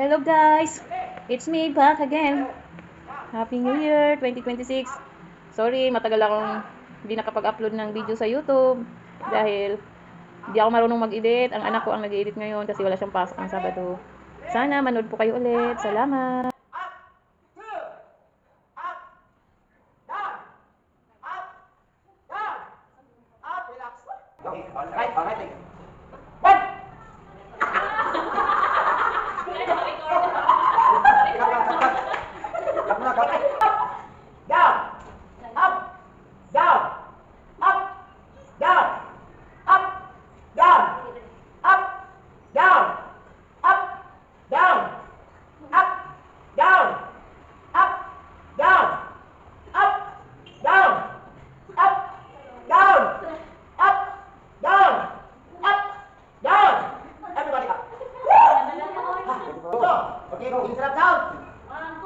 Hello guys! It's me back again. Happy New Year 2026. Sorry, matagal akong hindi nakapag-upload ng video sa YouTube dahil hindi ako marunong mag-edit. Ang anak ko ang nag-edit ngayon kasi wala siyang pasok ng Sabado. Sana manood po kayo ulit. Salamat! Alright. Okay, go. Insert down.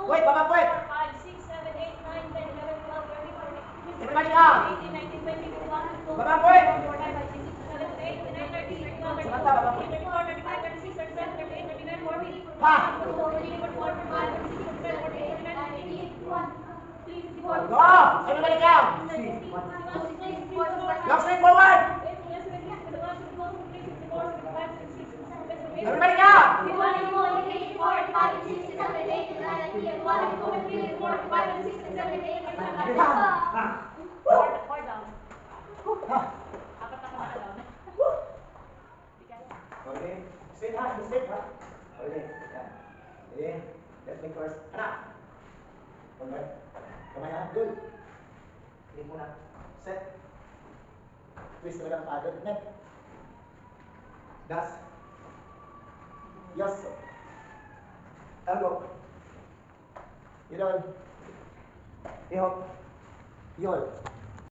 Wait, Baba, wait. 5, 6, 7, 8, 9, 10, 11, 12, 13, 14, 15, Everybody up. 18, 19, 20, 21, 22, Baba, wait. 24, 25, 26, 27, 28, 29, 30, 31, 32, Baba, Baba. 33, 34, 35, 36, 37, 38, 39, 40, Ha. 41, 42, 43, 44, 45, 46, 47, 48, 49, 50, 51, 52, 53, 54, Go. Everybody down. Go straight forward. Everybody down. Okay. Straight ha. Straight ha. Okay. Yeah. Let's make first. Anak. Alright. Kamay ha. Good. Click muna. Set. Twist talaga ng pagod. Neck. Das. Yes. Elbow. Idol. Ihop. Yol.